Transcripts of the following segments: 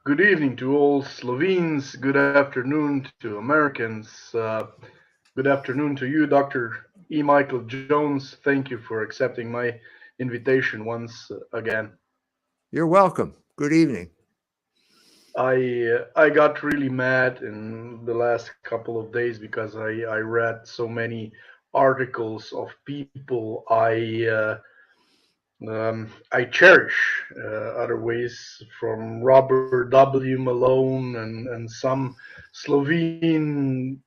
Good evening to all Slovenes. Good afternoon to Americans. Good afternoon to you, Dr. E. Michael Jones. Thank you for accepting my invitation once again. You're welcome. Good evening. I got really mad in the last couple of days because I read so many articles of people I cherish, other ways from Robert W. Malone and some Slovene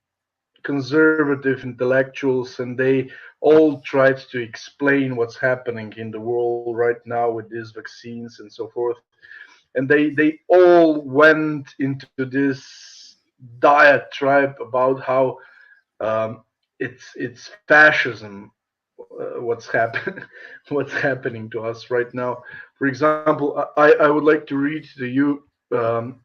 conservative intellectuals, and they all tried to explain what's happening in the world right now with these vaccines and so forth. And they all went into this diatribe about how it's fascism what's happen what's happening to us right now. For example, I would like to read to you an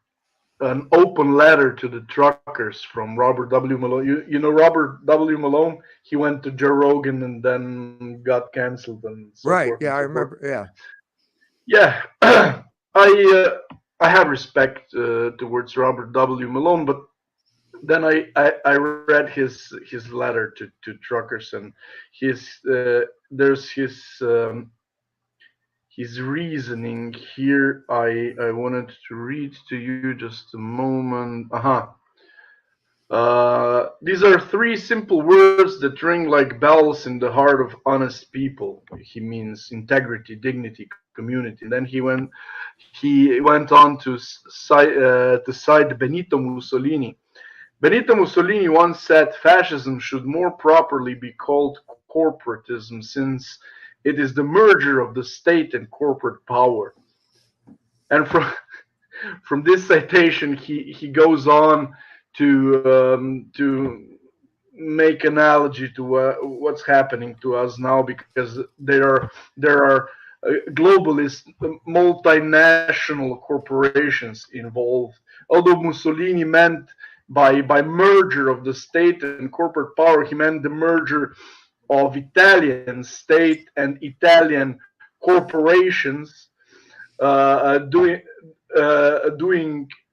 open letter to the truckers from Robert W. Malone. You know Robert W. Malone? He went to Joe Rogan and then got canceled and so Right. forth and Yeah, I so forth. remember. Yeah. Yeah, I have respect towards Robert W. Malone, but then I read his letter to truckers, and his there's his reasoning here. I wanted to read to you just a moment. These are three simple words that ring like bells in the heart of honest people. He means integrity, dignity, community. And then he went on to cite Benito Mussolini. Benito Mussolini once said fascism should more properly be called corporatism, since it is the merger of the state and corporate power. And from this citation, he goes on to make analogy to what's happening to us now, because there are globalist multinational corporations involved. Although Mussolini meant by merger of the state and corporate power, he meant the merger of Italian state and Italian corporations doing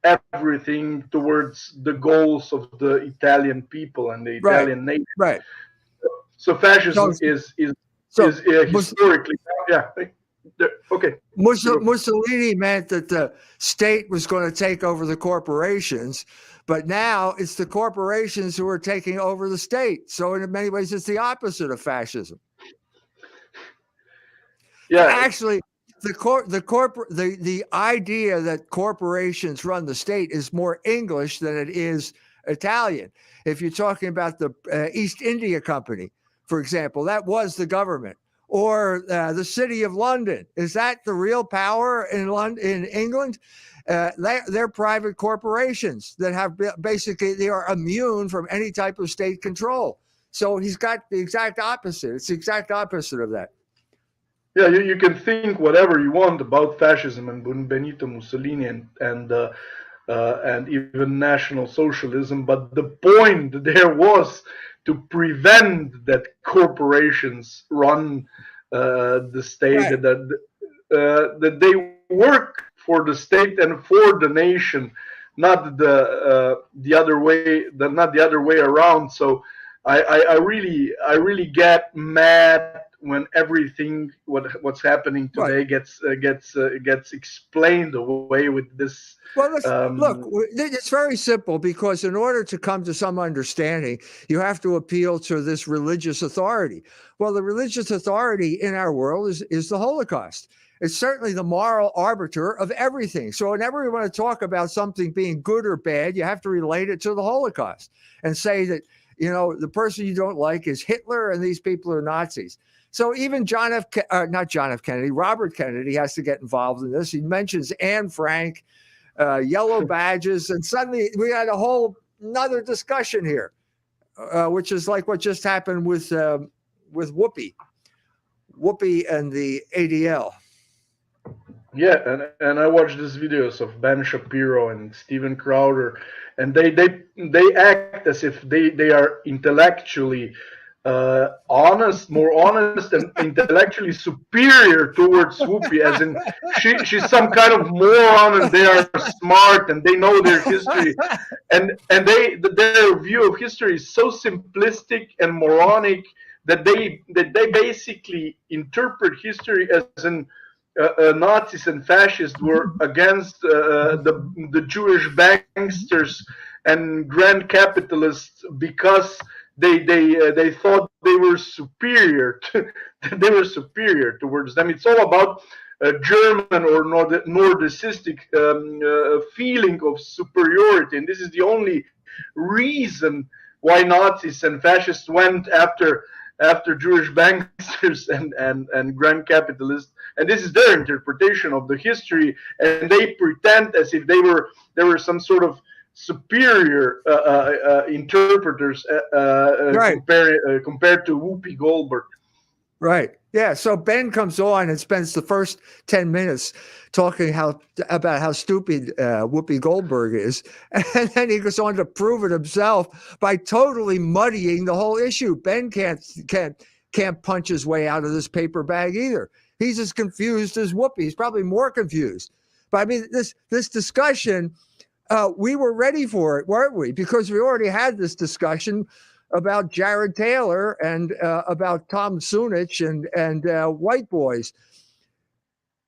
everything towards the goals of the Italian people and the Right. Italian nation. Right. So fascism So, is so historically, yeah. Okay. Mussolini meant that the state was going to take over the corporations, but now it's the corporations who are taking over the state. So in many ways, it's the opposite of fascism. Yeah. Actually, the idea that corporations run the state is more English than it is Italian. If you're talking about the East India Company, for example, that was the government. Or the City of London, is that the real power in England? They're private corporations that have basically, they are immune from any type of state control. So he's got the exact opposite. It's the exact opposite of that. Yeah, you can think whatever you want about fascism and Benito Mussolini and even National Socialism, but the point there was to prevent that corporations run the state, Right. that they work for the state and for the nation, not the other way, not the other way around. So I really get mad when everything what's happening Right. today gets explained away with this. Well, look, it's very simple, because in order to come to some understanding, you have to appeal to this religious authority. Well, the religious authority in our world is the Holocaust. It's certainly the moral arbiter of everything. So whenever you want to talk about something being good or bad, you have to relate it to the Holocaust and say that, the person you don't like is Hitler and these people are Nazis. So even not John F. Kennedy, Robert Kennedy has to get involved in this. He mentions Anne Frank, yellow badges, and suddenly we had a whole another discussion here, which is like what just happened with Whoopi and the ADL. Yeah, and I watched these videos of Ben Shapiro and Steven Crowder, and they act as if they are intellectually more honest, and intellectually superior towards Whoopi, as in she's some kind of moron and they are smart and they know their history, and their view of history is so simplistic and moronic that they basically interpret history as in Nazis and fascists were against the Jewish banksters and grand capitalists because they thought they were superior they were superior towards them. It's all about a German or Nordicistic feeling of superiority, and this is the only reason why Nazis and fascists went after Jewish banksters and grand capitalists, and this is their interpretation of the history, and they pretend as if they were some sort of superior interpreters Right. compared to Whoopi Goldberg. Right. Yeah. So Ben comes on and spends the first 10 minutes talking about how stupid Whoopi Goldberg is. And then he goes on to prove it himself by totally muddying the whole issue. Ben can't punch his way out of this paper bag either. He's as confused as Whoopi. He's probably more confused. But I mean, this discussion, we were ready for it, weren't we? Because we already had this discussion about Jared Taylor and about Tom Sunich and white boys.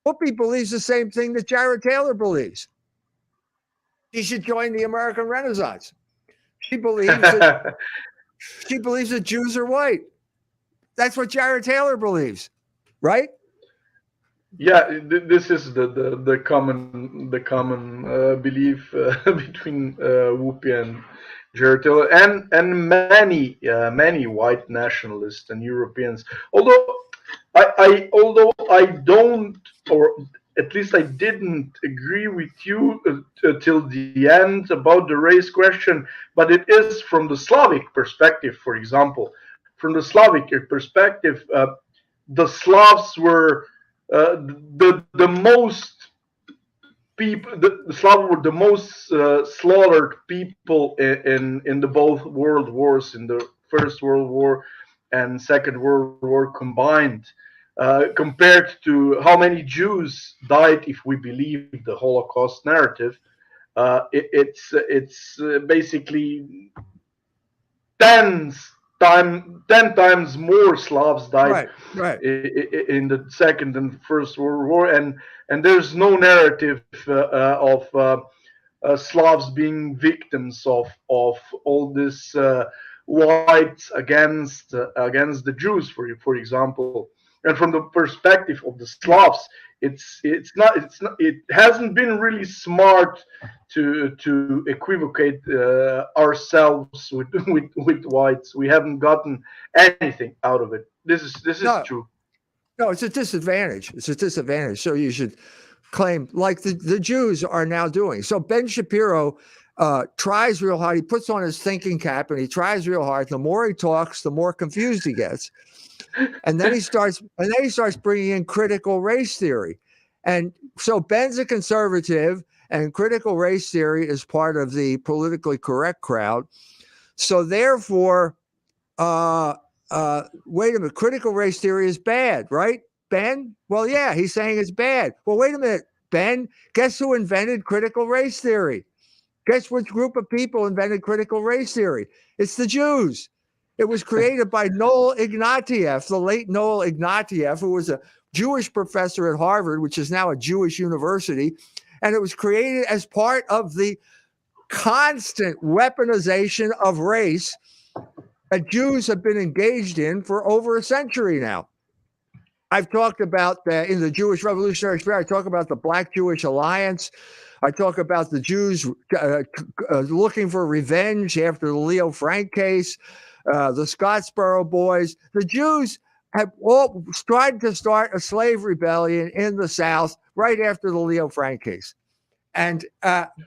Whoopi believes the same thing that Jared Taylor believes. She should join the American Renaissance. She believes that Jews are white. That's what Jared Taylor believes, right? Yeah, this is the common belief between Whoopi and Jared Taylor and many white nationalists and Europeans. Although I don't, or at least I didn't agree with you till the end about the race question, but it is from the Slavic perspective. For example, from the Slavic perspective, the Slavs were the most people. The Slavs were the most slaughtered people in the both world wars, in the First World War and Second World War combined, compared to how many Jews died if we believe the Holocaust narrative. It's basically 10 times more Slavs died in the Second and First World War, and there's no narrative of Slavs being victims of all this whites against the Jews, for example. And from the perspective of the Slavs, it hasn't been really smart to equivocate ourselves with whites. We haven't gotten anything out of it. This is true. No, it's a disadvantage. It's a disadvantage. So you should claim, like the Jews are now doing. So Ben Shapiro tries real hard. He puts on his thinking cap and he tries real hard. The more he talks, the more confused he gets. And then he starts bringing in critical race theory. And so Ben's a conservative, and critical race theory is part of the politically correct crowd. So therefore, wait a minute, critical race theory is bad, right, Ben? Well, yeah, he's saying it's bad. Well, wait a minute, Ben, guess who invented critical race theory? Guess which group of people invented critical race theory? It's the Jews. It was created by Noel Ignatieff, the late Noel Ignatieff, who was a Jewish professor at Harvard, which is now a Jewish university. And it was created as part of the constant weaponization of race that Jews have been engaged in for over a century now. I've talked about in the Jewish Revolutionary Spirit, I talk about the Black Jewish Alliance. I talk about the Jews looking for revenge after the Leo Frank case, the Scottsboro Boys. The Jews have all tried to start a slave rebellion in the South right after the Leo Frank case. And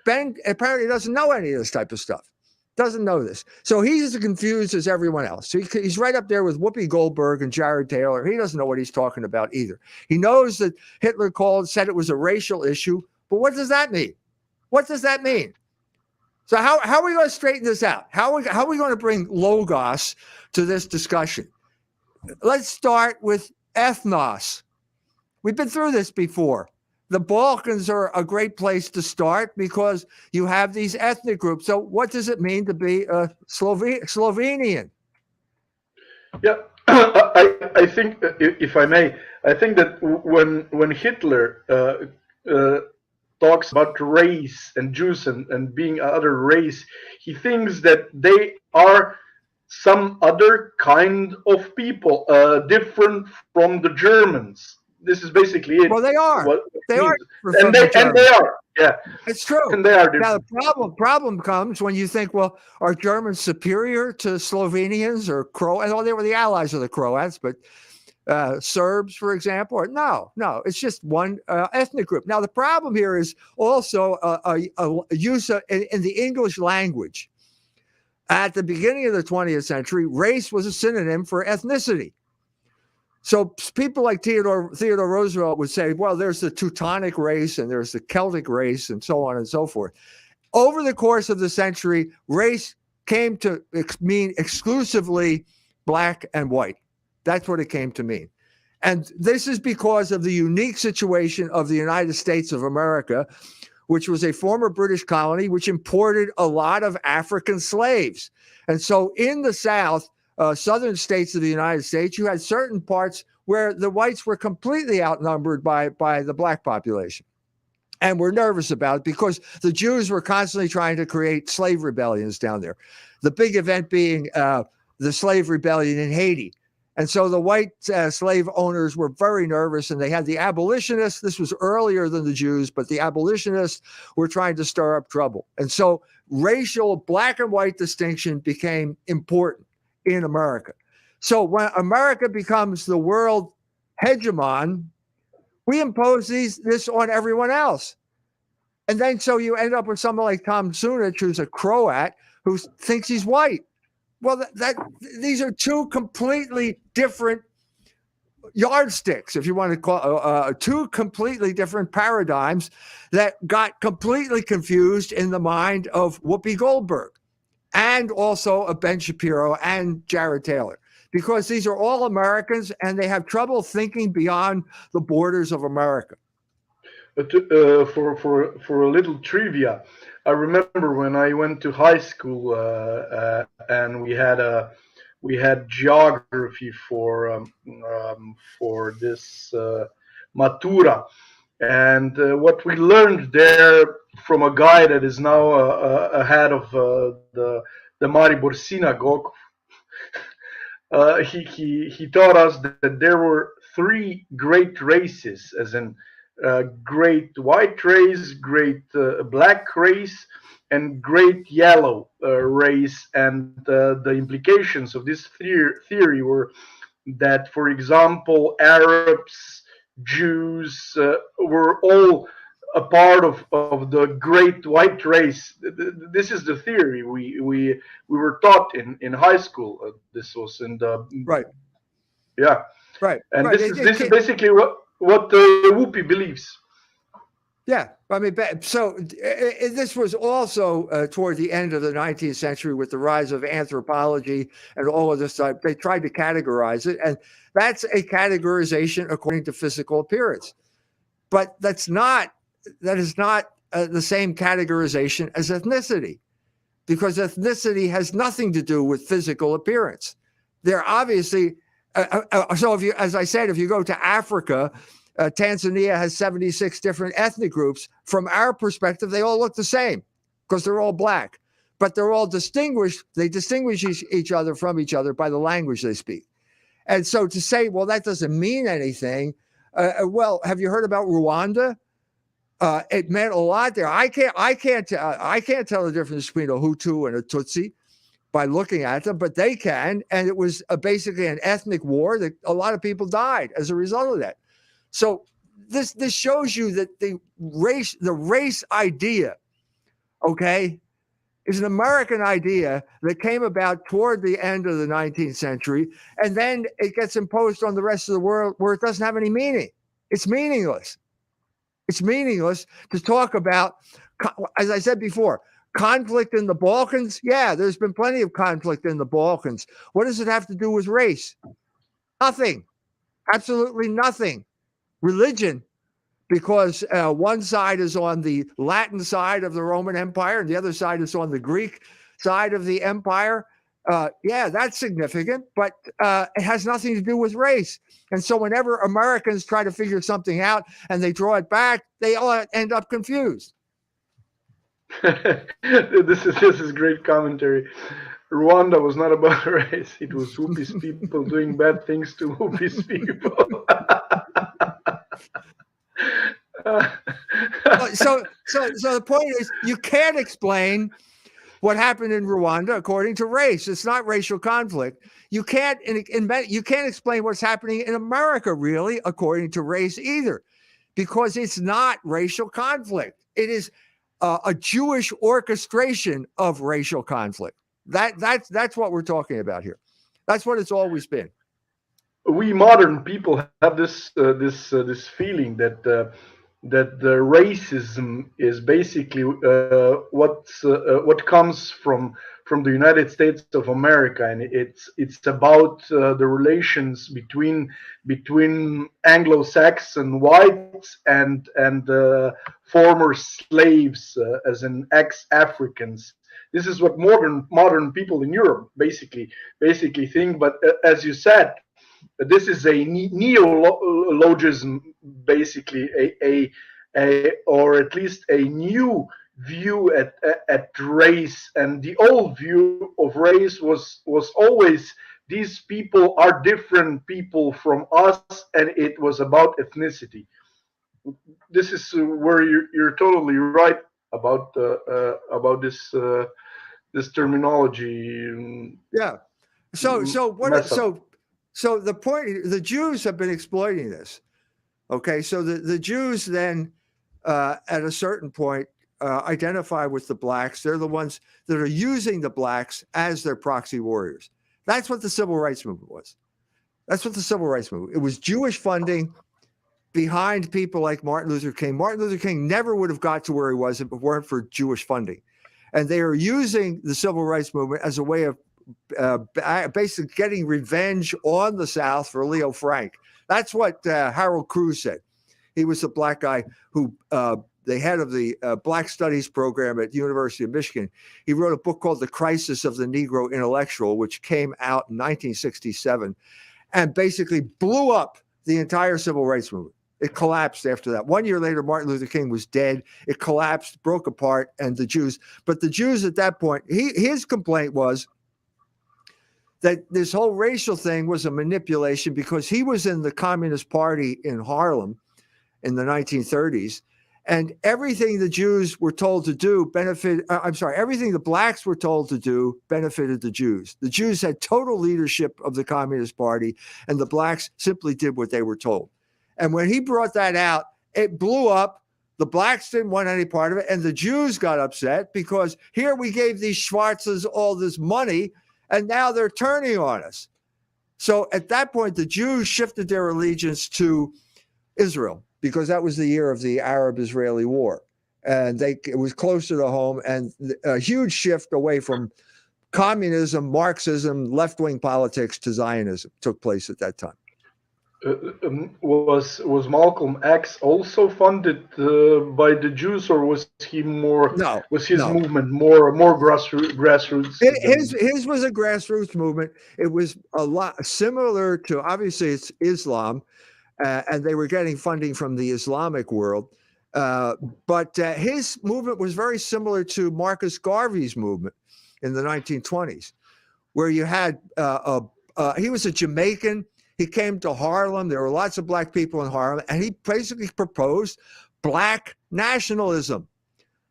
Ben apparently doesn't know any of this type of stuff. Doesn't know this. So he's as confused as everyone else. So he's right up there with Whoopi Goldberg and Jared Taylor. He doesn't know what he's talking about either. He knows that Hitler said it was a racial issue, but what does that mean? What does that mean? So how are we going to straighten this out? How are we going to bring logos to this discussion? Let's start with ethnos. We've been through this before. The Balkans are a great place to start because you have these ethnic groups. So what does it mean to be a Slovenian? Yeah, I think, if I may, I think that when Hitler talks about race and Jews and being other race, he thinks that they are some other kind of people, different from the Germans. This is basically it. Well, they are. What They it are means. from the And they Germans. are, yeah, It's true. and they are Now different. the problem comes when you think, well, are Germans superior to Slovenians or Croats? Oh, they were the allies of the Croats, but Serbs, for example, or no, it's just one ethnic group. Now the problem here is also a use in the English language. At the beginning of the 20th century, race was a synonym for ethnicity. So people like Theodore Roosevelt would say, well, there's the Teutonic race and there's the Celtic race and so on and so forth. Over the course of the century, race came to mean exclusively black and white. That's what it came to mean. And this is because of the unique situation of the United States of America, which was a former British colony, which imported a lot of African slaves. And so in the South, southern states of the United States, you had certain parts where the whites were completely outnumbered by the black population. And we're nervous about it because the Jews were constantly trying to create slave rebellions down there. The big event being the slave rebellion in Haiti. And so the white slave owners were very nervous, and they had the abolitionists. This was earlier than the Jews, but the abolitionists were trying to stir up trouble. And so racial black and white distinction became important in America. So when America becomes the world hegemon, we impose this on everyone else. And then so you end up with someone like Tom Sunich, who's a Croat, who thinks he's white. Well, these are two completely different yardsticks, if you want to call two completely different paradigms that got completely confused in the mind of Whoopi Goldberg and also of Ben Shapiro and Jared Taylor, because these are all Americans and they have trouble thinking beyond the borders of America. For a little trivia, I remember when I went to high school and we had geography for this matura, and what we learned there from a guy that is now ahead of the Maribor synagogue. He taught us that there were three great races, as in great white race, great black race, and great yellow race. And the implications of this theory were that, for example, Arabs, Jews were all a part of the great white race. This is the theory we were taught in high school. This was in the right. Yeah, right. And right. This is basically what Whoopi believes. Yeah, I mean, so this was also toward the end of the 19th century with the rise of anthropology and all of this stuff. They tried to categorize it, and that's a categorization according to physical appearance. But that is not the same categorization as ethnicity, because ethnicity has nothing to do with physical appearance. They're obviously so. If you, as I said, if you go to Africa. Tanzania has 76 different ethnic groups. From our perspective, they all look the same because they're all black, but they're all distinguished. They distinguish each other from each other by the language they speak. And so to say, well, that doesn't mean anything. Well, have you heard about Rwanda? It meant a lot there. I can't tell the difference between a Hutu and a Tutsi by looking at them, but they can. And it was basically an ethnic war that a lot of people died as a result of that. So this shows you that the race idea, okay, is an American idea that came about toward the end of the 19th century, and then it gets imposed on the rest of the world where it doesn't have any meaning. It's meaningless. It's meaningless to talk about, as I said before, Conflict in the Balkans? Yeah, there's been plenty of conflict in the Balkans. What does it have to do with race? Nothing. Absolutely nothing. Religion, because one side is on the Latin side of the Roman Empire and the other side is on the Greek side of the empire. Yeah, that's significant, but it has nothing to do with race. And so whenever Americans try to figure something out and they draw it back, they all end up confused. This is great commentary. Rwanda was not about race; it was Whoopi's people doing bad things to Whoopi's people. So the point is, you can't explain what happened in Rwanda according to race. It's not racial conflict. You can't explain what's happening in America really according to race either, because it's not racial conflict. It is a Jewish orchestration of racial conflict. That's what we're talking about here. That's what it's always been. We modern people have this feeling that that the racism is basically what comes from the United States of America, and it's about the relations between Anglo-Saxon whites and former slaves, as in ex-Africans. This is what modern people in Europe basically think. But as you said, this is a neologism, basically or at least a new view at race. And the old view of race was always these people are different people from us, and it was about ethnicity. This is where you're totally right about this terminology. Yeah. So the point, the Jews have been exploiting this. Okay, so the Jews then, at a certain point, identify with the blacks. They're the ones that are using the blacks as their proxy warriors. That's what the civil rights movement was. That's what the civil rights movement. It was Jewish funding behind people like Martin Luther King. Martin Luther King never would have got to where he was if it weren't for Jewish funding. And they are using the civil rights movement as a way of basically getting revenge on the South for Leo Frank. That's what Harold Cruz said. He was a black guy who, the head of the Black Studies program at the University of Michigan. He wrote a book called The Crisis of the Negro Intellectual, which came out in 1967 and basically blew up the entire civil rights movement. It collapsed after that. 1 year later, Martin Luther King was dead. It collapsed, broke apart, and the Jews. But the Jews at that point, his complaint was that this whole racial thing was a manipulation because he was in the Communist Party in Harlem in the 1930s. And everything the Jews were told to do everything the blacks were told to do benefited the Jews. The Jews had total leadership of the Communist Party, and the blacks simply did what they were told. And when he brought that out, it blew up. The blacks didn't want any part of it, and the Jews got upset because here we gave these Schwarzes all this money, and now they're turning on us. So at that point, the Jews shifted their allegiance to Israel, because that was the year of the Arab-Israeli War. And it was closer to home, and a huge shift away from communism, Marxism, left-wing politics to Zionism took place at that time. Was Malcolm X also funded by the Jews, or was he more? No, was his movement more grassroots? His was a grassroots movement. It was a lot similar to, obviously, it's Islam. And they were getting funding from the Islamic world. But his movement was very similar to Marcus Garvey's movement in the 1920s, where you had, he was a Jamaican. He came to Harlem. There were lots of black people in Harlem, and he basically proposed black nationalism,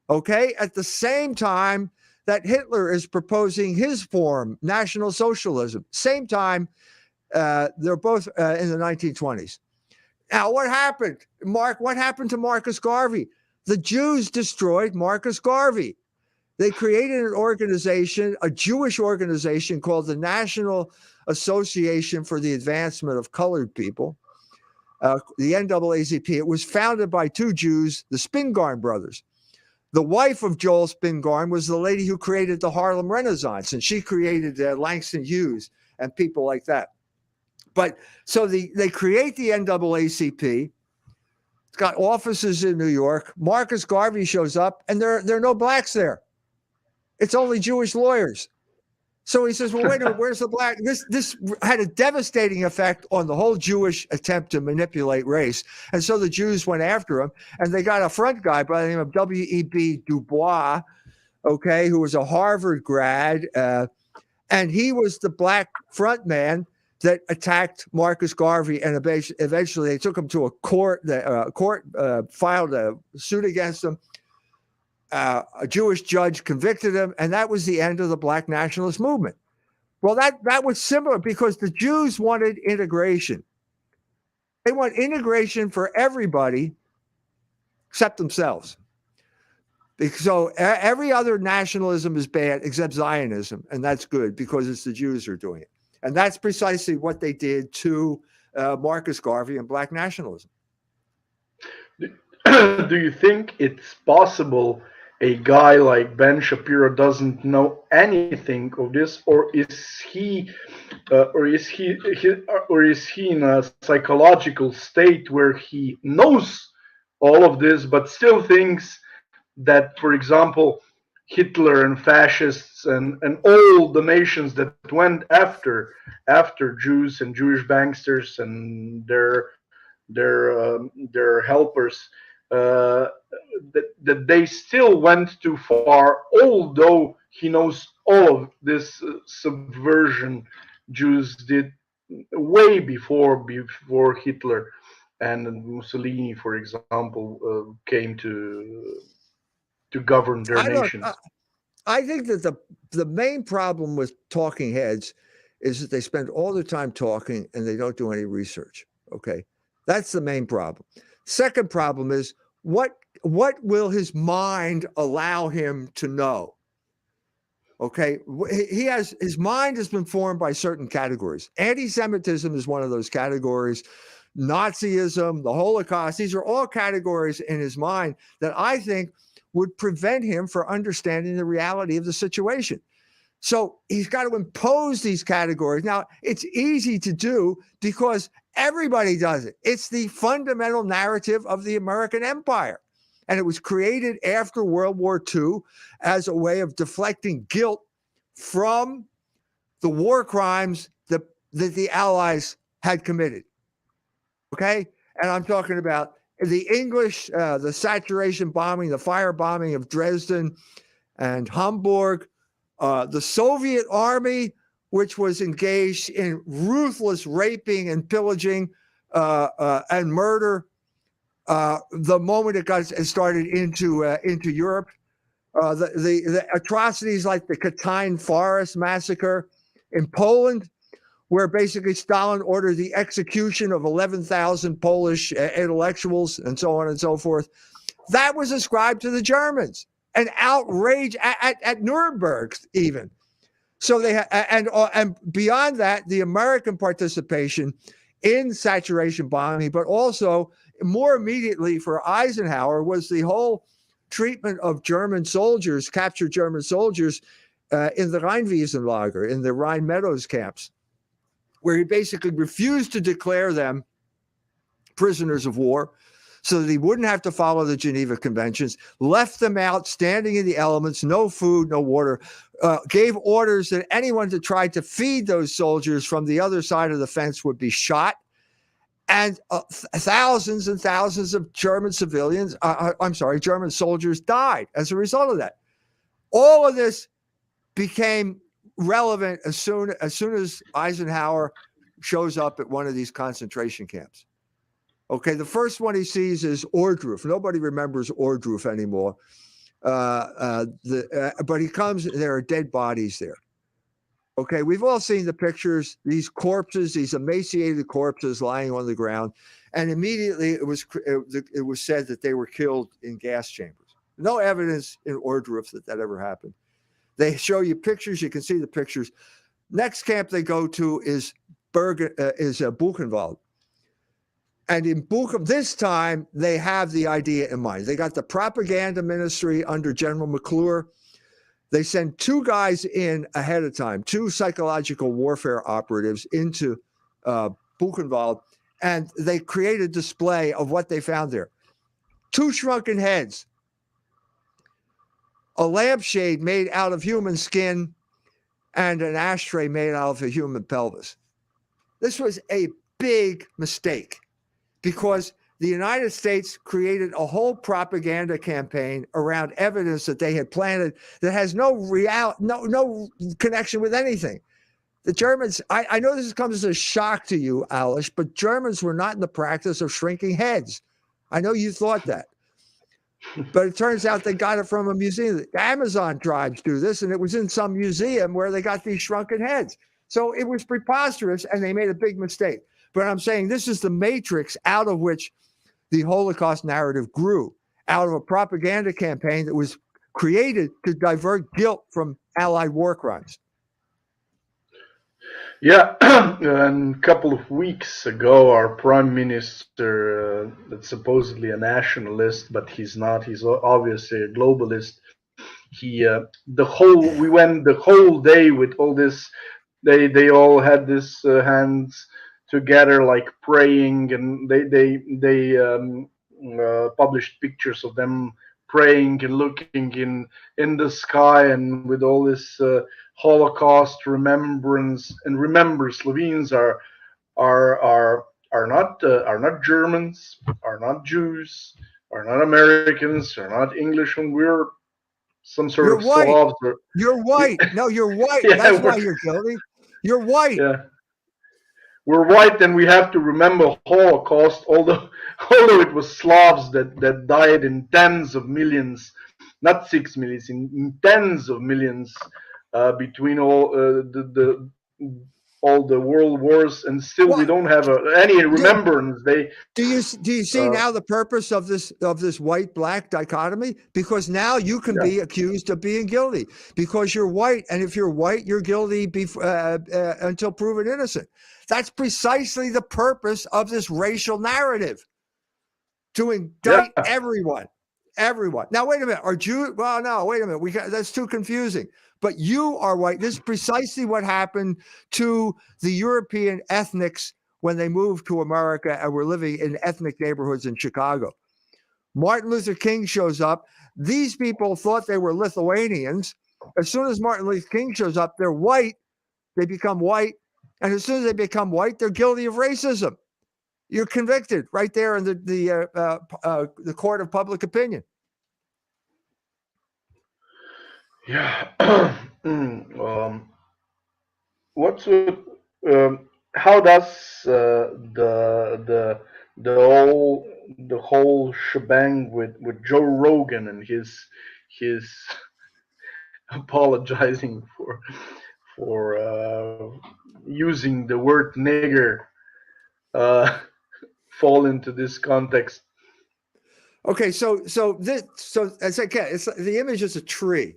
okay? At the same time that Hitler is proposing his form, National Socialism. Same time, they're both in the 1920s. Now, what happened, Mark? What happened to Marcus Garvey? The Jews destroyed Marcus Garvey. They created an organization, a Jewish organization called the National Association for the Advancement of Colored People, the NAACP. It was founded by two Jews, the Spingarn brothers. The wife of Joel Spingarn was the lady who created the Harlem Renaissance, and she created Langston Hughes and people like that. But so they create the NAACP. It's got offices in New York. Marcus Garvey shows up, and there are no blacks there. It's only Jewish lawyers. So he says, well, wait a minute, where's the black? This had a devastating effect on the whole Jewish attempt to manipulate race. And so the Jews went after him, and they got a front guy by the name of W.E.B. Du Bois, okay, who was a Harvard grad, and he was the black front man that attacked Marcus Garvey, and eventually they took him to a court. The court filed a suit against him. A Jewish judge convicted him, and that was the end of the black nationalist movement. Well, that was similar because the Jews wanted integration. They want integration for everybody except themselves. So every other nationalism is bad except Zionism, and that's good because it's the Jews who are doing it. And that's precisely what they did to Marcus Garvey and black nationalism. Do you think it's possible a guy like Ben Shapiro doesn't know anything of this, or is he in a psychological state where he knows all of this but still thinks that, for example, Hitler and fascists and all the nations that went after Jews and Jewish banksters and their helpers, that they still went too far, although he knows all of this subversion Jews did way before Hitler and Mussolini, for example, came to govern their nations. I think that the main problem with talking heads is that they spend all their time talking and they don't do any research. Okay, that's the main problem. Second problem is what will his mind allow him to know? Okay, his mind has been formed by certain categories. Anti-Semitism is one of those categories. Nazism, the Holocaust, these are all categories in his mind that I think would prevent him from understanding the reality of the situation. So he's got to impose these categories. Now, it's easy to do because everybody does it. It's the fundamental narrative of the American empire. And it was created after World War II as a way of deflecting guilt from the war crimes that the Allies had committed. Okay? And I'm talking about the English, the saturation bombing, the firebombing of Dresden and Hamburg, the Soviet army, which was engaged in ruthless raping and pillaging and murder the moment it started into Europe. The atrocities like the Katyn Forest massacre in Poland, where basically Stalin ordered the execution of 11,000 Polish intellectuals and so on and so forth. That was ascribed to the Germans, an outrage at Nuremberg even. So they and beyond that, the American participation in saturation bombing, but also more immediately for Eisenhower was the whole treatment of German soldiers, captured German soldiers in the Rheinwiesenlager, in the Rhine Meadows camps, where he basically refused to declare them prisoners of war so that he wouldn't have to follow the Geneva Conventions, left them out standing in the elements, no food, no water, gave orders that anyone that tried to feed those soldiers from the other side of the fence would be shot. And thousands and thousands of German civilians, German soldiers died as a result of that. All of this became relevant as soon as Eisenhower shows up at one of these concentration camps. Okay, the first one he sees is Ohrdruf. Nobody remembers Ohrdruf anymore. But he comes, there are dead bodies there. Okay, we've all seen the pictures, these corpses, these emaciated corpses lying on the ground, and immediately it was said that they were killed in gas chambers. No evidence in Ohrdruf that ever happened. They show you pictures, you can see the pictures. Next camp they go to is Buchenwald. And in Buchenwald, this time they have the idea in mind. They got the propaganda ministry under General McClure. They send two guys in ahead of time, two psychological warfare operatives into Buchenwald, and they create a display of what they found there. Two shrunken heads, a lampshade made out of human skin, and an ashtray made out of a human pelvis. This was a big mistake because the United States created a whole propaganda campaign around evidence that they had planted that has no connection with anything. The Germans, I know this comes as a shock to you, Alish, but Germans were not in the practice of shrinking heads. I know you thought that. But it turns out they got it from a museum. The Amazon tribes do this, and it was in some museum where they got these shrunken heads. So it was preposterous, and they made a big mistake. But I'm saying this is the matrix out of which the Holocaust narrative grew, out of a propaganda campaign that was created to divert guilt from Allied war crimes. Yeah, and a couple of weeks ago, our prime minister, that's supposedly a nationalist, but he's not. He's obviously a globalist. We went the whole day with all this. They all had this hands together, like praying, and they published pictures of them praying and looking in the sky, and with all this Holocaust remembrance. And remember, Slovenes are not Germans, are not Jews, are not Americans, are not English, and we're some sort You're of white. Slavs. You're white. No, you're white. Yeah, That's why you're guilty. You're white. Yeah. We're white, and we have to remember Holocaust, although it was Slavs that died in tens of millions, not 6 millions, in tens of millions between all all the world wars, and still they don't have any remembrance. Do you see now the purpose of this white-black dichotomy? Because now you can be accused of being guilty because you're white, and if you're white, you're guilty until proven innocent. That's precisely the purpose of this racial narrative, to indict everyone. Now, wait a minute. Are Jews? Well, no, wait a minute. That's too confusing. But you are white. This is precisely what happened to the European ethnics when they moved to America and were living in ethnic neighborhoods in Chicago. Martin Luther King shows up. These people thought they were Lithuanians. As soon as Martin Luther King shows up, they're white. They become white. And as soon as they become white, they're guilty of racism. You're convicted right there in the court of public opinion. Yeah. What's how does the whole shebang with Joe Rogan and his apologizing for using the word nigger fall into this context? Okay, so as I get, the image is a tree.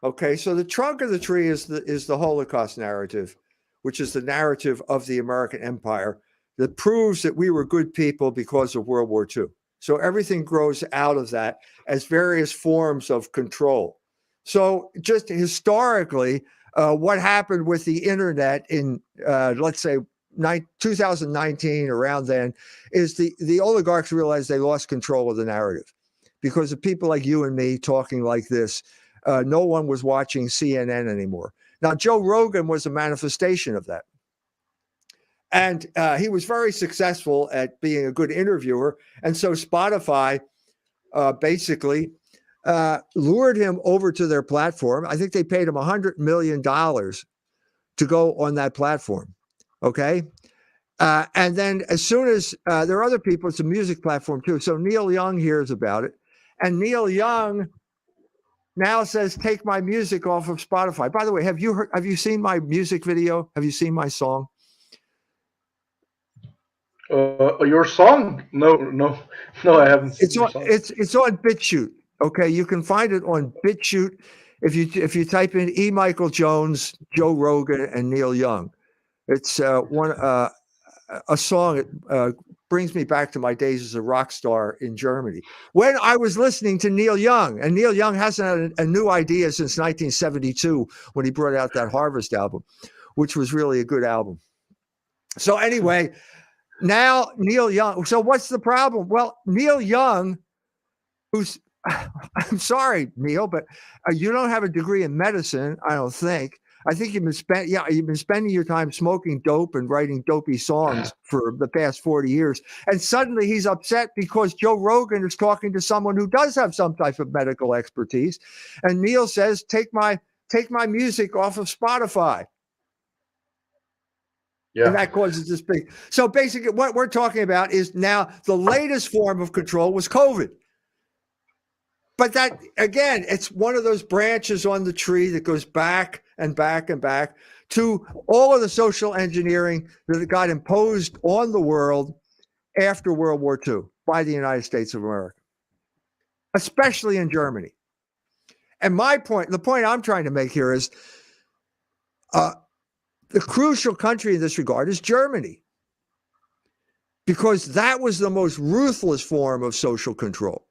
Okay, so the trunk of the tree is the Holocaust narrative, which is the narrative of the American empire that proves that we were good people because of World War II. So everything grows out of that as various forms of control. So just historically, what happened with the internet in, let's say, 2019, around then, is the oligarchs realized they lost control of the narrative because of people like you and me talking like this. No one was watching CNN anymore. Now, Joe Rogan was a manifestation of that. And he was very successful at being a good interviewer. And so Spotify basically lured him over to their platform. I think they paid him $100 million to go on that platform. Okay. And then as soon as there are other people, it's a music platform too. So Neil Young hears about it. And Neil Young now says, take my music off of Spotify. By the way, have you seen my music video? Have you seen my song? Your song? No, I haven't seen your song. It's on BitChute. Okay, you can find it on BitChute if you type in E. Michael Jones, Joe Rogan, and Neil Young. It's a song brings me back to my days as a rock star in Germany. When I was listening to Neil Young, and Neil Young hasn't had a new idea since 1972 when he brought out that Harvest album, which was really a good album. So anyway, now Neil Young. So what's the problem? Well, Neil Young, who's, I'm sorry, Neil, but you don't have a degree in medicine, I don't think. I think you've been spending your time smoking dope and writing dopey songs for the past 40 years. And suddenly he's upset because Joe Rogan is talking to someone who does have some type of medical expertise. And Neil says, take my music off of Spotify. Yeah. And that causes this big. So basically what we're talking about is now the latest form of control was COVID. But that, again, it's one of those branches on the tree that goes back and back and back to all of the social engineering that got imposed on the world after World War II by the United States of America, especially in Germany. And the point I'm trying to make here is the crucial country in this regard is Germany, because that was the most ruthless form of social control.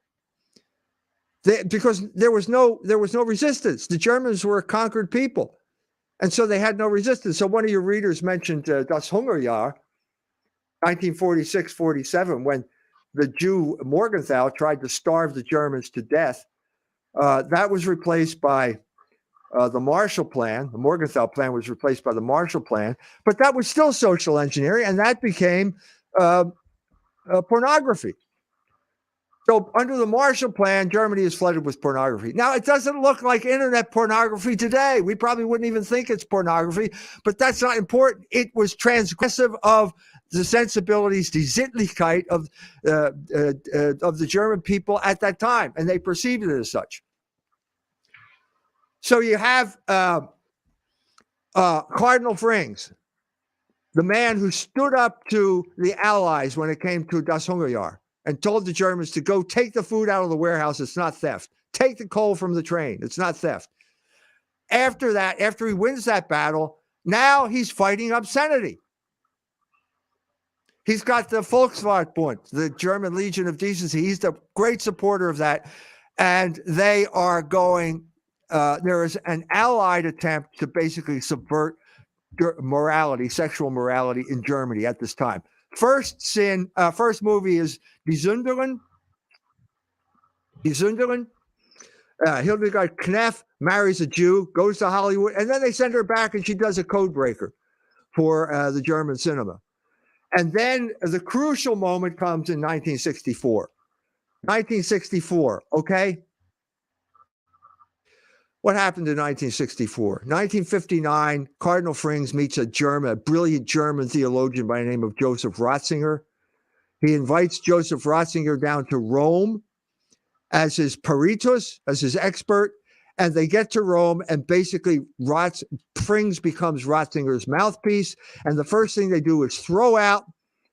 Because there was no resistance. The Germans were a conquered people, and so they had no resistance. So one of your readers mentioned Das Hungerjahr, 1946-47, when the Jew Morgenthau tried to starve the Germans to death. That was replaced by the Marshall Plan. The Morgenthau Plan was replaced by the Marshall Plan, but that was still social engineering, and that became pornography. So under the Marshall Plan, Germany is flooded with pornography. Now, it doesn't look like internet pornography today. We probably wouldn't even think it's pornography, but that's not important. It was transgressive of the sensibilities, die Sittlichkeit of the German people at that time, and they perceived it as such. So you have Cardinal Frings, the man who stood up to the Allies when it came to Das Hungerjahr, and told the Germans to go take the food out of the warehouse. It's not theft. Take the coal from the train. It's not theft. After that, after he wins that battle, now he's fighting obscenity. He's got the Volkswachtbund, the German Legion of Decency. He's the great supporter of that. And they are going, there is an allied attempt to basically subvert morality, sexual morality in Germany at this time. First movie is Die Sünderin. Hildegard Knef marries a Jew, goes to Hollywood, and then they send her back and she does a code breaker for the German cinema. And then the crucial moment comes in 1964. 1964, okay? What happened in 1964? 1959, Cardinal Frings meets a brilliant German theologian by the name of Joseph Ratzinger. He invites Joseph Ratzinger down to Rome as his peritus, as his expert, and they get to Rome, and basically Frings becomes Ratzinger's mouthpiece, and the first thing they do is throw out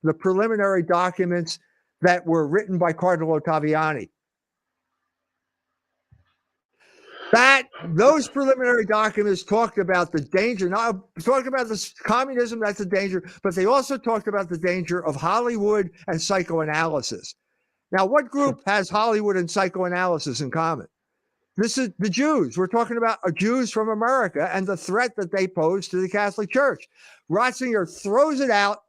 the preliminary documents that were written by Cardinal Ottaviani. Those preliminary documents talked about the danger, not talked about the communism, that's a danger, but they also talked about the danger of Hollywood and psychoanalysis. Now, what group has Hollywood and psychoanalysis in common? This is the Jews. We're talking about Jews from America and the threat that they pose to the Catholic Church. Ratzinger throws it out,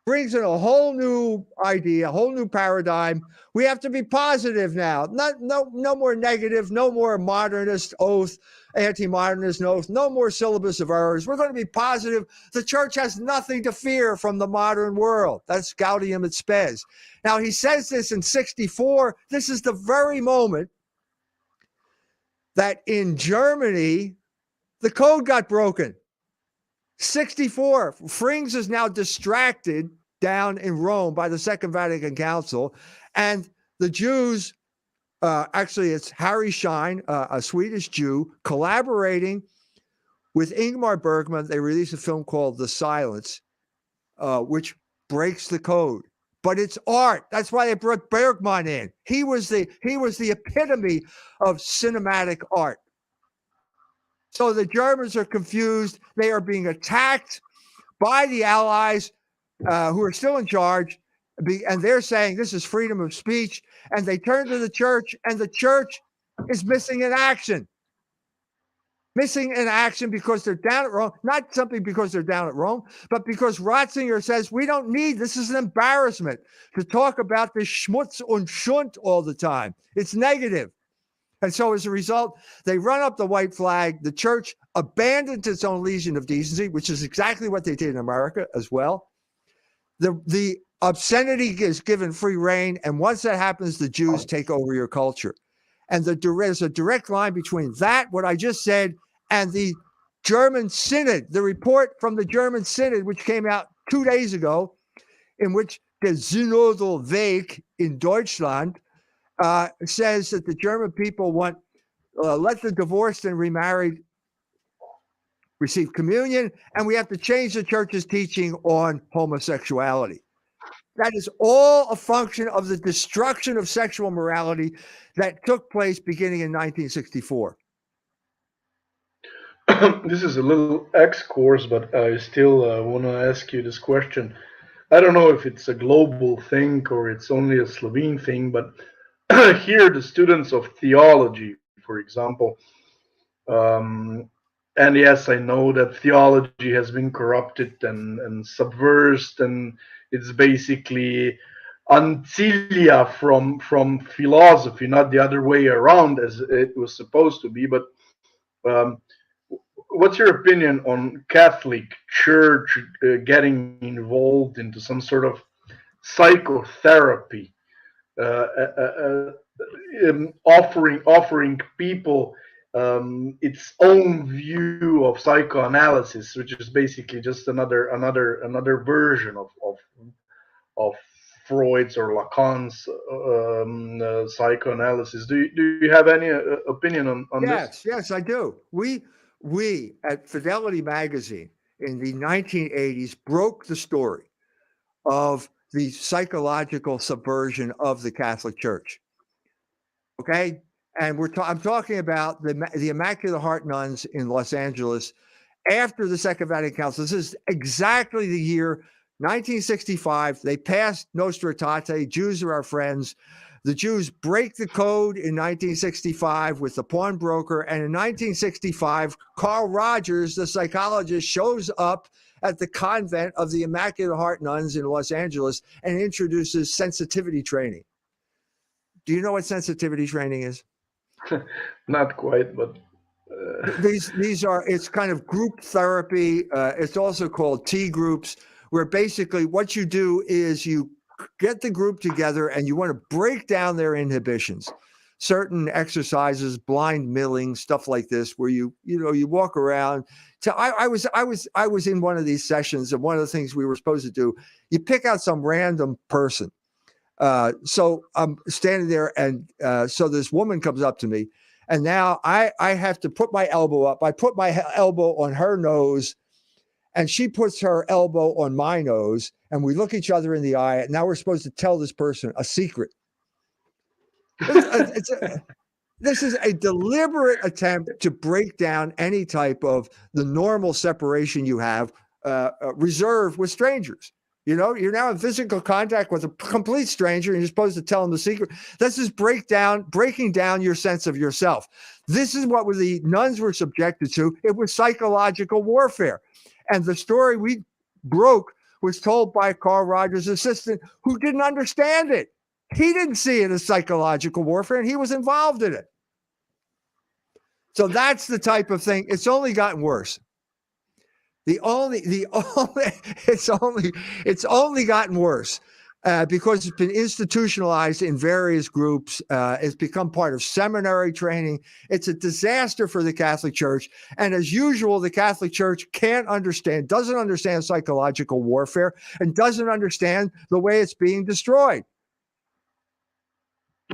brings in a whole new idea, a whole new paradigm. We have to be positive now. No more negative, no more modernist oath, anti-modernist oath, no more syllabus of errors. We're going to be positive. The church has nothing to fear from the modern world. That's Gaudium et Spes. Now, he says this in 64. This is the very moment that in Germany, the code got broken. 64. Frings is now distracted down in Rome by the Second Vatican Council. And the Jews, actually it's Harry Schein, a Swedish Jew, collaborating with Ingmar Bergman. They released a film called The Silence, which breaks the code. But it's art. That's why they brought Bergman in. He was the epitome of cinematic art. So the Germans are confused. They are being attacked by the Allies. who are still in charge, and they're saying this is freedom of speech, and they turn to the church, and the church is missing in action. Missing in action because they're down at Rome, not something because they're down at Rome, but because Ratzinger says we don't need, this is an embarrassment to talk about this schmutz und schund all the time. It's negative. And so as a result, they run up the white flag. The church abandons its own legion of decency, which is exactly what they did in America as well. The obscenity is given free rein. And once that happens, the Jews take over your culture. And there's a direct line between that, what I just said, and the German Synod, the report from the German Synod, which came out 2 days ago, in which the Synodal Weg in Deutschland says that the German people want let the divorced and remarried receive communion, and we have to change the church's teaching on homosexuality. That is all a function of the destruction of sexual morality that took place beginning in 1964. This is a little X course, but I still want to ask you this question. I don't know if it's a global thing or it's only a Slovene thing, but here the students of theology, for example, and yes, I know that theology has been corrupted and subversed, and it's basically ancilia from philosophy, not the other way around as it was supposed to be. But um, what's your opinion on Catholic Church getting involved into some sort of psychotherapy, offering people its own view of psychoanalysis, which is basically just another version of Freud's or Lacan's psychoanalysis. Do you have any opinion on this? Yes, I do. We at Fidelity Magazine in the 1980s broke the story of the psychological subversion of the Catholic Church. Okay, and I'm talking about the Immaculate Heart nuns in Los Angeles after the Second Vatican Council. This is exactly the year 1965. They passed Nostra Aetate, Jews are our friends. The Jews break the code in 1965 with the pawnbroker, and in 1965, Carl Rogers, the psychologist, shows up at the convent of the Immaculate Heart nuns in Los Angeles and introduces sensitivity training. Do you know what sensitivity training is? Not quite, but these are, it's kind of group therapy. It's also called T groups, where basically what you do is you get the group together and you want to break down their inhibitions. Certain exercises, blind milling, stuff like this, where you walk around. So I was in one of these sessions, and one of the things we were supposed to do, you pick out some random person. So I'm standing there, and so this woman comes up to me, and now I have to put my elbow up. I put my elbow on her nose, and she puts her elbow on my nose, and we look each other in the eye. And now we're supposed to tell this person a secret. This is a deliberate attempt to break down any type of the normal separation you have reserved with strangers. You're now in physical contact with a complete stranger, and you're supposed to tell them the secret. This is breaking down your sense of yourself. This is what the nuns were subjected to. It was psychological warfare. And the story we broke was told by Carl Rogers' assistant, who didn't understand it. He didn't see it as psychological warfare, and he was involved in it. So that's the type of thing. It's only gotten worse. It's only gotten worse because it's been institutionalized in various groups. It's become part of seminary training. It's a disaster for the Catholic Church. And as usual, the Catholic Church doesn't understand psychological warfare, and doesn't understand the way it's being destroyed.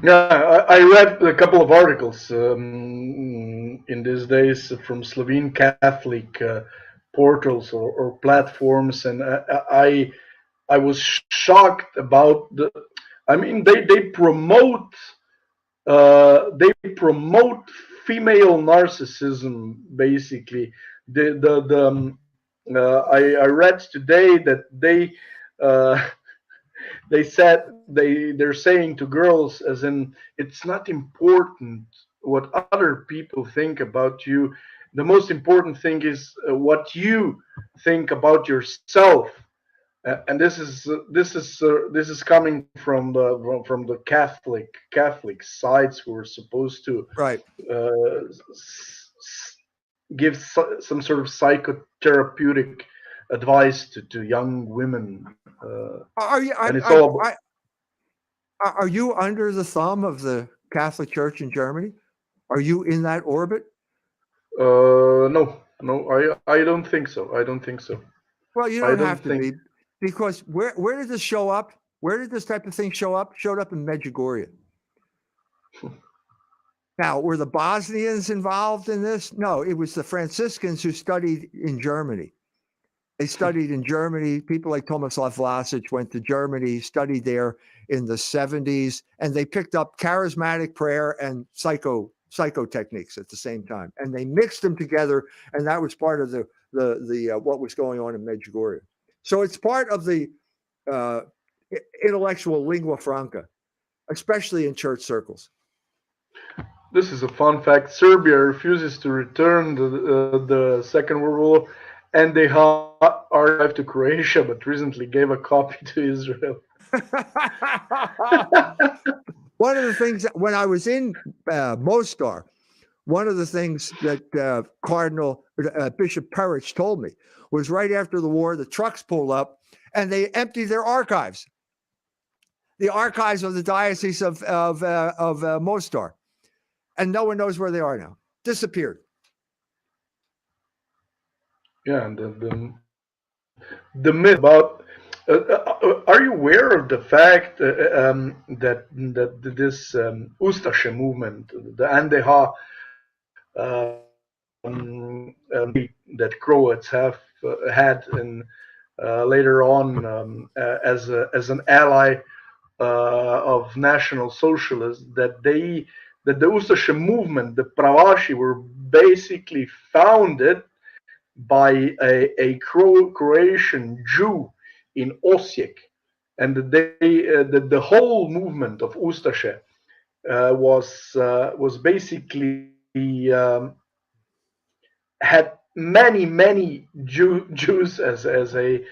Yeah, I read a couple of articles in these days from Slovene Catholic portals or platforms, and I was shocked about they promote female narcissism basically. I read today that uh, they said they're saying to girls, as in, it's not important what other people think about you. The most important thing is what you think about yourself. And this is coming from the Catholic sides who are supposed to Right. give some sort of psychotherapeutic advice to young women, Are you and it's all about, are you under the thumb of the Catholic Church in Germany? Are you in that orbit? no, I don't think so. I don't think so. Well, you I don't don't have to think. be, because where did this show up? Where did this type of thing show up? Showed up in Medjugorje. Now, were the Bosnians involved in this? No, it was the Franciscans who studied in Germany. They studied in Germany. People like Tomislav Vlasic went to Germany, studied there in the 70s, and they picked up charismatic prayer and psycho techniques at the same time. And they mixed them together, and that was part of the what was going on in Medjugorje. So it's part of the uh, intellectual lingua franca, especially in church circles. This is a fun fact. Serbia refuses to return the Second World War, and they archived to Croatia, but recently gave a copy to Israel. One of the things that, when I was in Mostar, one of the things that Cardinal Bishop Perich told me was right after the war, the trucks pulled up and they emptied their archives, the archives of the Diocese of Mostar, and no one knows where they are now. Disappeared. Yeah, and the myth about. Are you aware of the fact that this Ustaše movement, the Andeha, that Croats have had in later on as an ally of National Socialists, that the Ustaše movement, the Pravaši, were basically founded by a Croatian Jew in Osijek, and the whole movement of Ustaše was basically had many Jews as a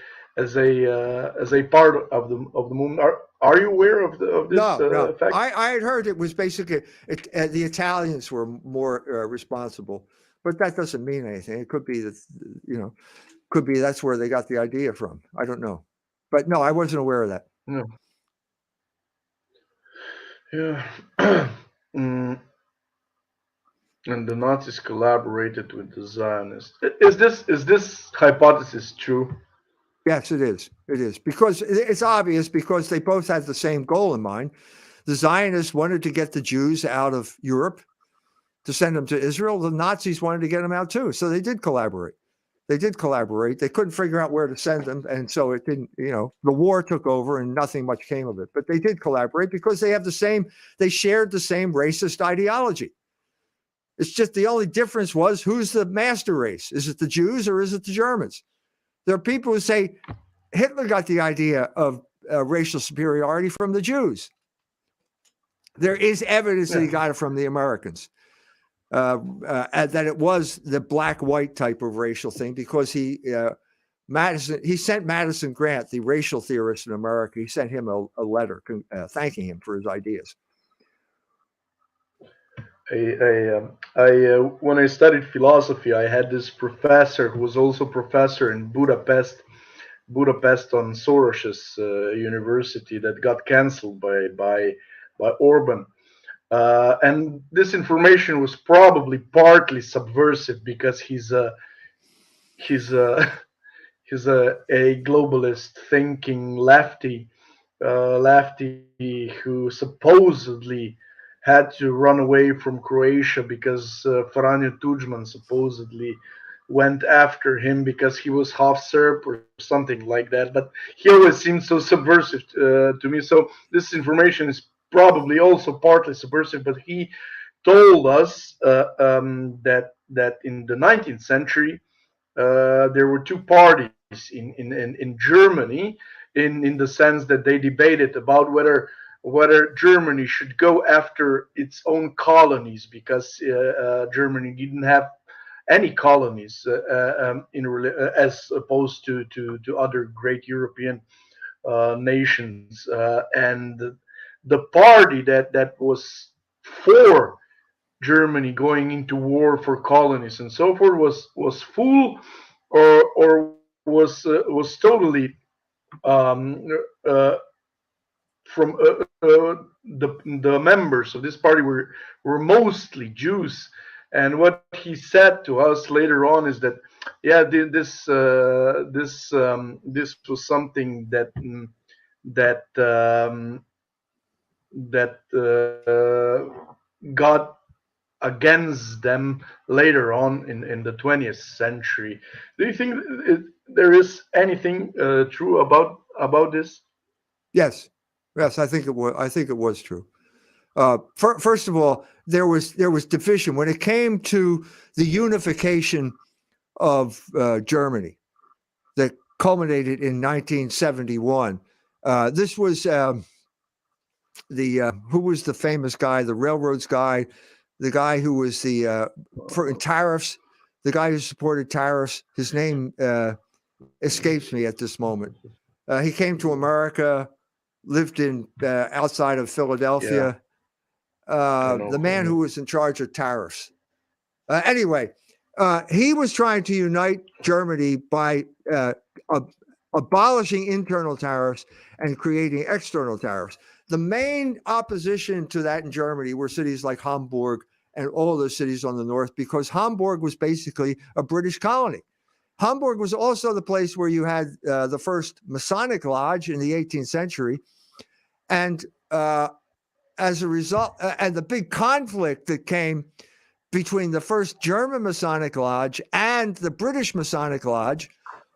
part of the movement. Are you aware of this No. fact? I had heard it was basically the Italians were more responsible, but that doesn't mean anything. It could be that, could be that's where they got the idea from. I don't know, but no, I wasn't aware of that. No. Yeah. Mm, and the Nazis collaborated with the Zionists. Is this hypothesis true? Yes, it is. It is, because it's obvious, because they both had the same goal in mind. The Zionists wanted to get the Jews out of Europe to send them to Israel. The Nazis wanted to get them out too. So they did collaborate. They couldn't figure out where to send them. And so it didn't, the war took over and nothing much came of it. But they did collaborate because they shared the same racist ideology. It's just the only difference was, who's the master race? Is it the Jews or is it the Germans? There are people who say Hitler got the idea of racial superiority from the Jews. There is evidence that he got it from the Americans, that it was the black-white type of racial thing, because he sent Madison Grant, the racial theorist in America, he sent him a letter thanking him for his ideas. When I studied philosophy, I had this professor who was also professor in Budapest on Soros's university, that got cancelled by Orban. And this information was probably partly subversive, because he's a globalist thinking lefty who supposedly had to run away from Croatia because Franjo Tudjman supposedly went after him because he was half Serb or something like that. But he always seemed so subversive to me. So this information is probably also partly subversive. But he told us that in the 19th century there were two parties in Germany, in the sense that they debated about whether Germany should go after its own colonies, because Germany didn't have any colonies as opposed to other great European nations, and the party that was for Germany going into war for colonies and so forth was full, or was totally um, uh, from the members of this party were mostly Jews. And what he said to us later on is that, yeah, this was something that got against them later on in the 20th century. Do you think there is anything true about this? Yes, yes, I think it was. I think it was true. First of all, there was division when it came to the unification of Germany that culminated in 1971. This was the who was the famous guy, the railroads guy, the guy who was the for tariffs, the guy who supported tariffs. His name escapes me at this moment. He came to America, lived in outside of Yeah, Philadelphia. I know. The I man know. who was in charge of tariffs. Anyway, he was trying to unite Germany by abolishing internal tariffs and creating external tariffs. The main opposition to that in Germany were cities like Hamburg and all the cities on the north, because Hamburg was basically a British colony. Hamburg was also the place where you had the first Masonic lodge in the 18th century. And as a result, and the big conflict that came between the first German Masonic lodge and the British Masonic lodge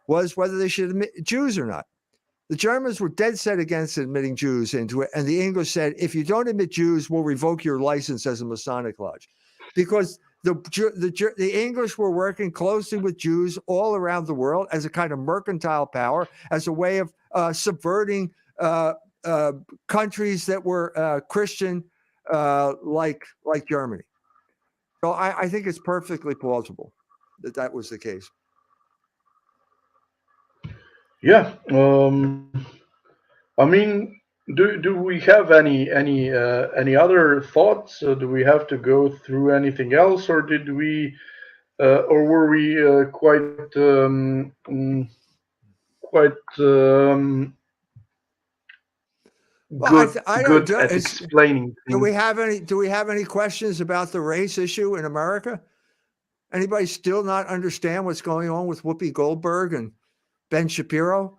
was whether they should admit Jews or not. The Germans were dead set against admitting Jews into it, and the English said, if you don't admit Jews, we'll revoke your license as a Masonic lodge. Because the English were working closely with Jews all around the world as a kind of mercantile power, as a way of subverting countries that were Christian, like Germany. So I think it's perfectly plausible that that was the case. Yeah. I mean, do we have any other thoughts? Do we have to go through anything else, or did we, or were we quite Well, I don't. good at explaining Do we things? have any? Do we have any questions about the race issue in America? Anybody still not understand what's going on with Whoopi Goldberg and Ben Shapiro?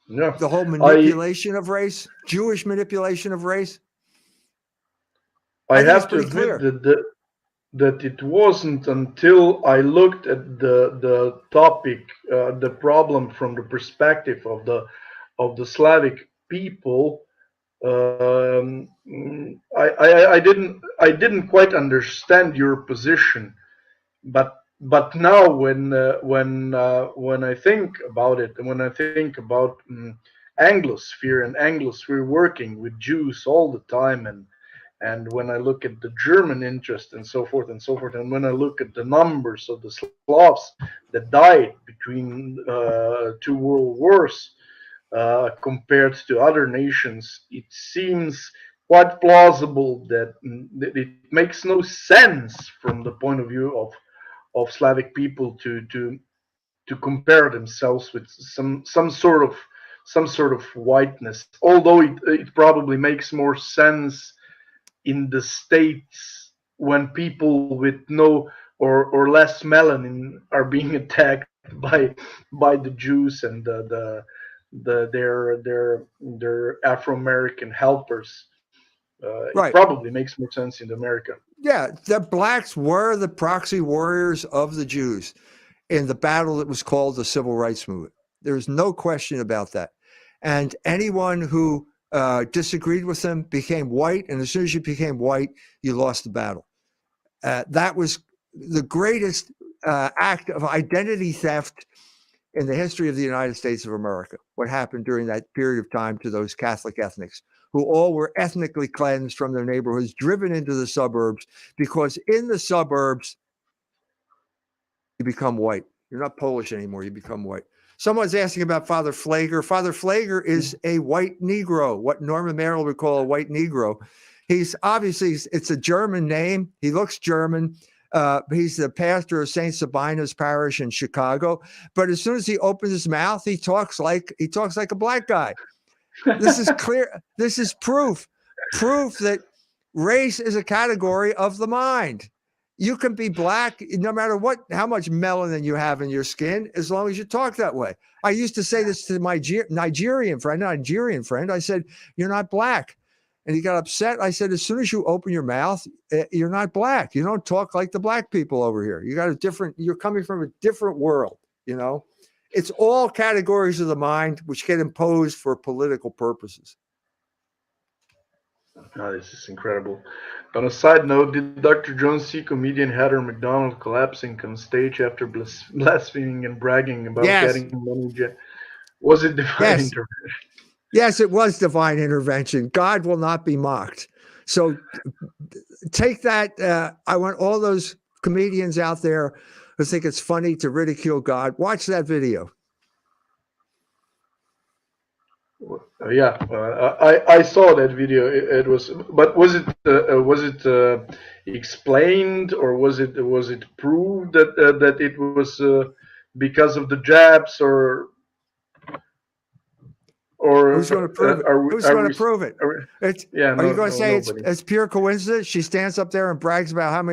Yeah, The whole I manipulation of race, Jewish manipulation of race. I I think it's have to pretty admit clear. that it wasn't until I looked at the topic, the problem from the perspective of the Slavic people. I didn't quite understand your position, but now when I think about it, and when I think about Anglosphere and Anglosphere working with Jews all the time, and when I look at the German interest and so forth and so forth, and when I look at the numbers of the Slavs that died between two world wars, compared to other nations, it seems quite plausible that it makes no sense from the point of view of Slavic people to compare themselves with some sort of whiteness. Although it probably makes more sense in the states when people with no or less melanin are being attacked by the Jews and their Afro American helpers. It Right. probably makes more sense in America. Yeah. The blacks were the proxy warriors of the Jews in the battle that was called the Civil Rights Movement. There's no question about that. And anyone who disagreed with them became white. And as soon as you became white, you lost the battle. That was the greatest act of identity theft in the history of the United States of America, what happened during that period of time to those Catholic ethnics who all were ethnically cleansed from their neighborhoods, driven into the suburbs, because in the suburbs, you become white. You're not Polish anymore. You become white. Someone's asking about Father Flager. Father Flager is a white Negro, what Norman Mailer would call a white Negro. He's obviously, it's a German name. He looks German. He's the pastor of St. Sabina's Parish in Chicago. But as soon as he opens his mouth, he talks like a black guy. This is clear. This is proof that race is a category of the mind. You can be black no matter how much melanin you have in your skin, as long as you talk that way. I used to say this to my Nigerian friend. I said, "You're not black." And he got upset. I said, "As soon as you open your mouth, you're not black. You don't talk like the black people over here. You're coming from a different world, you know? It's all categories of the mind which get imposed for political purposes." Oh, this is incredible. On a side note, did Dr. Jones see comedian Heather McDonald collapsing on stage after blaspheming and bragging about Yes. getting money? Was it divine intervention? Yes, it was divine intervention. God will not be mocked. So take that. I want all those comedians out there who think it's funny to ridicule God. Watch that video. Yeah, I saw that video. It was, but was it explained, or was it proved that it was because of the jabs, or who's going to prove it? Who's going to prove it? Are you going to say it's pure coincidence? She stands up there and brags about how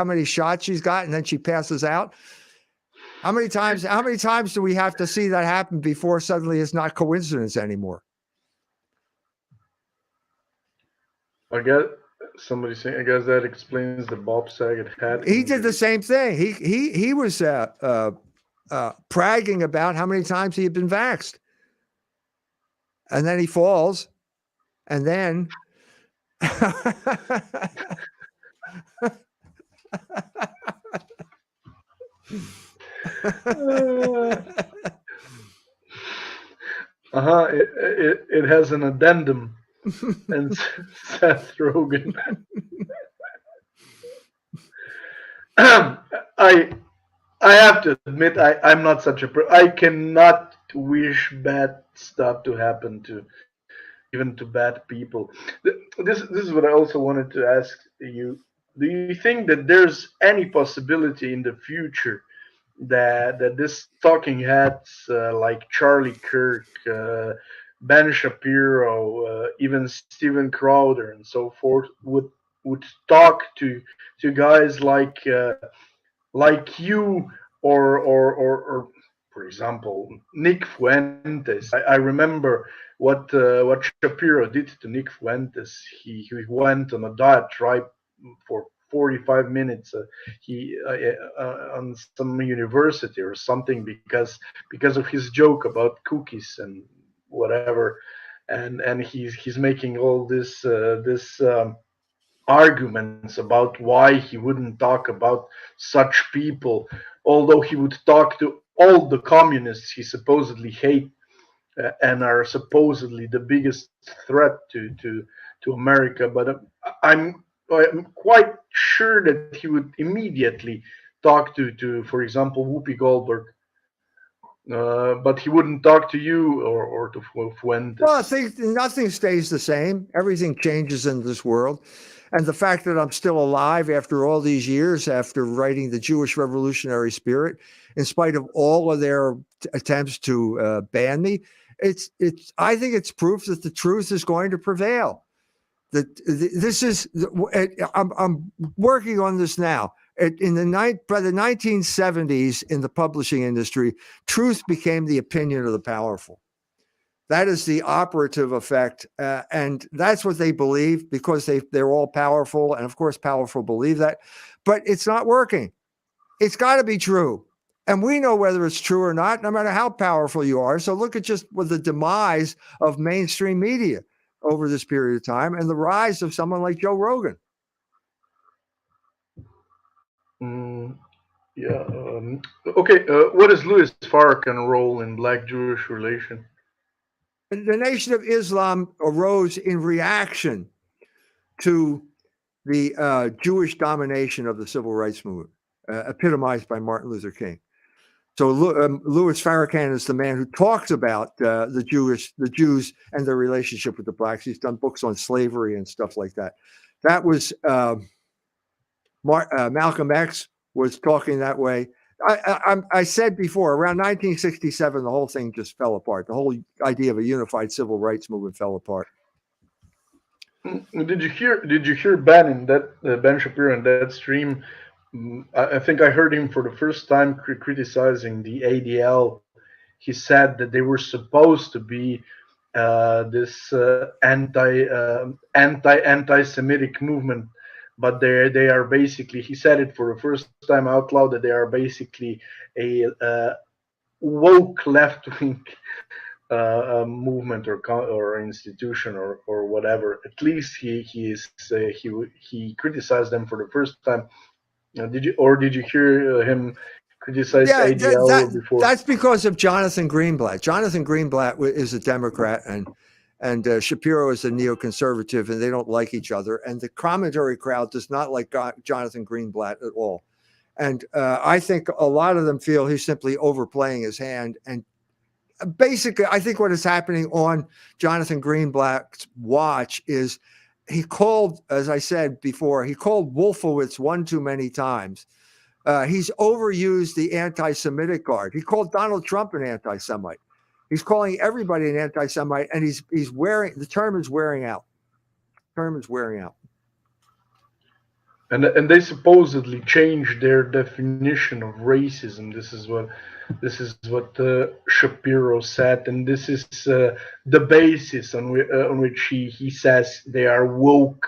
many shots she's got, and then she passes out. How many times do we have to see that happen before suddenly it's not coincidence anymore? I guess somebody saying, I guess that explains the Bob Saget hat. He did the same thing. He was bragging about how many times he had been vaxxed. And then he falls, and then it has an addendum. And Seth Rogen. I have to admit, I'm not such I cannot wish bad stuff to happen to even to bad people. This is what I also wanted to ask you. Do you think that there's any possibility in the future that this talking heads like Charlie Kirk, Ben Shapiro, even Steven Crowder, and so forth would talk to guys like you, or for example Nick Fuentes? I remember what Shapiro did to Nick Fuentes. He went on a diet right for 45 minutes on some university or something because of his joke about cookies and whatever, and he's making all this arguments about why he wouldn't talk about such people, although he would talk to all the communists he supposedly hate and are supposedly the biggest threat to America. But I'm quite sure that he would immediately talk to for example, Whoopi Goldberg. But he wouldn't talk to you or to Fuentes. Well, I think nothing stays the same. Everything changes in this world. And the fact that I'm still alive after all these years, after writing The Jewish Revolutionary Spirit, in spite of all of their attempts to ban me, I think it's proof that the truth is going to prevail. That this is, I'm working on this now. By the 1970s in the publishing industry, truth became the opinion of the powerful. That is the operative effect, and that's what they believe because they're all powerful, and of course, powerful believe that. But it's not working. It's got to be true, and we know whether it's true or not, no matter how powerful you are. So look at just with the demise of mainstream media over this period of time, and the rise of someone like Joe Rogan. Yeah. Okay. What is Louis Farrakhan role in Black-Jewish relation? The Nation of Islam arose in reaction to the Jewish domination of the civil rights movement, epitomized by Martin Luther King. So Louis Farrakhan is the man who talks about the Jews and their relationship with the blacks. He's done books on slavery and stuff like that. That was Malcolm X was talking that way. I said before, around 1967, the whole thing just fell apart. The whole idea of a unified civil rights movement fell apart. Did you hear Ben in that Ben Shapiro in that stream? I think I heard him for the first time criticizing the ADL. He said that they were supposed to be this anti-Semitic movement, but they are basically. He said it for the first time out loud that they are basically a woke left wing movement or institution or whatever. At least he criticized them for the first time. Did you hear him criticize Yeah, ADL before? that's because of Jonathan Greenblatt. Jonathan Greenblatt is a Democrat, and Shapiro is a neoconservative, and they don't like each other. And the commentary crowd does not like Jonathan Greenblatt at all. And I think a lot of them feel he's simply overplaying his hand. And basically, I think what is happening on Jonathan Greenblatt's watch is he called, as I said before, he called Wolfowitz one too many times. He's overused the anti-Semitic card. He called Donald Trump an anti-Semite. He's calling everybody an anti-Semite, and he's wearing the term is wearing out. And they supposedly changed their definition of racism. This is what Shapiro said, and this is the basis on which he says they are woke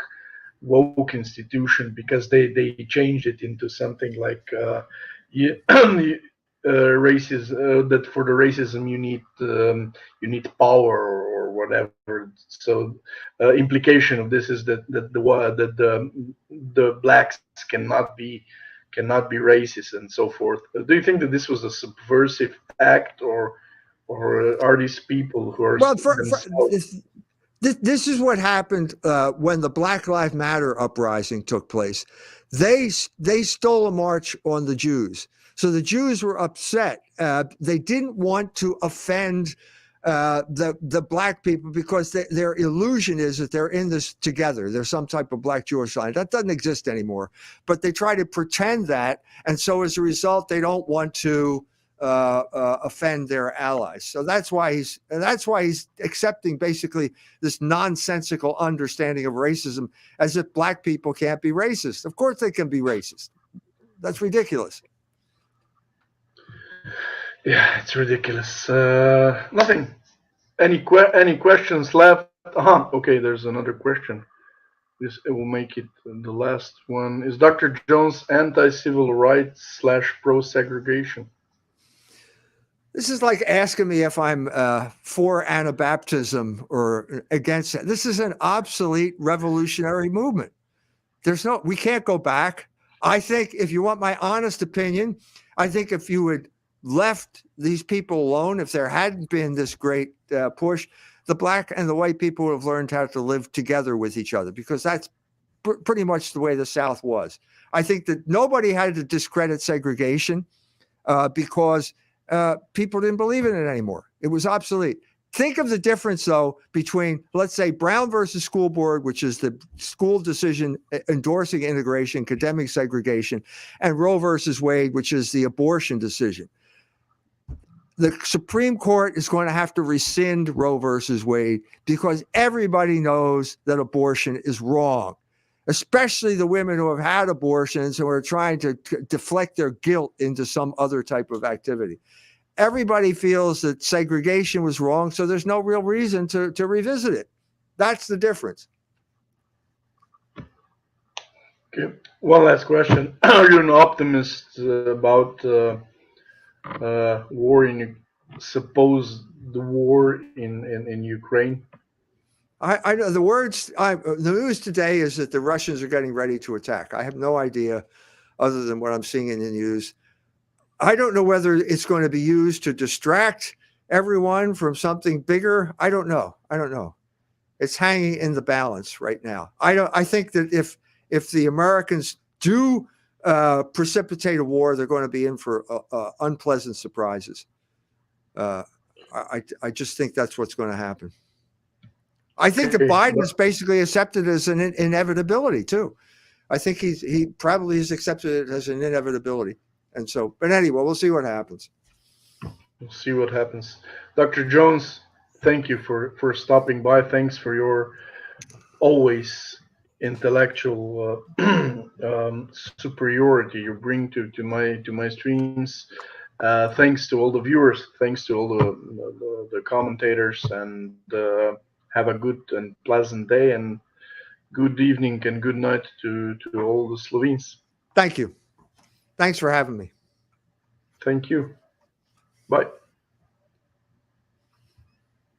institution, because they changed it into something like racism, that for the racism you need power or whatever. So implication of this is that the blacks cannot be racist and so forth. Do you think that this was a subversive act, or are these people who are Well, themselves? this is what happened when the Black Lives Matter uprising took place. They stole a march on the Jews. So the Jews were upset. They didn't want to offend the black people, because their illusion is that they're in this together. There's some type of black Jewish line that doesn't exist anymore, but they try to pretend that, and so as a result, they don't want to offend their allies. So that's why he's accepting basically this nonsensical understanding of racism, as if black people can't be racist. Of course, they can be racist. That's ridiculous. Yeah, it's ridiculous. Nothing. Any questions left? Okay, there's another question. This it will make it the last one. Is Dr. Jones anti-civil rights / pro-segregation? This is like asking me if I'm for Anabaptism or against it. This is an obsolete revolutionary movement. We can't go back. I think, if you want my honest opinion, I think if you had left these people alone, if there hadn't been this great push, the black and the white people would have learned how to live together with each other, because that's pretty much the way the South was. I think that nobody had to discredit segregation because people didn't believe in it anymore. It was obsolete. Think of the difference, though, between, let's say, Brown versus School Board, which is the school decision endorsing integration, condemning segregation, and Roe versus Wade, which is the abortion decision. The Supreme Court is going to have to rescind Roe versus Wade, because everybody knows that abortion is wrong, especially the women who have had abortions who are trying to deflect their guilt into some other type of activity. Everybody feels that segregation was wrong, so there's no real reason to revisit it. That's the difference. Okay. One last question. Are you an optimist about war in suppose the war in Ukraine? I know the news today is that the Russians are getting ready to attack. I have no idea, other than what I'm seeing in the news. I don't know whether it's going to be used to distract everyone from something bigger. I don't know. It's hanging in the balance right now. I think that if the Americans do precipitate a war, they're going to be in for unpleasant surprises. I just think that's what's going to happen. I think that Biden has basically accepted it as an inevitability too. I think he probably has accepted it as an inevitability. And so, but anyway, we'll see what happens. We'll see what happens. Dr. Jones, thank you for stopping by. Thanks for your always intellectual superiority you bring to my streams. Thanks to all the viewers. Thanks to all the commentators, and have a good and pleasant day, and good evening and good night to all the Slovenes. Thank you. Thanks for having me. Thank you. Bye.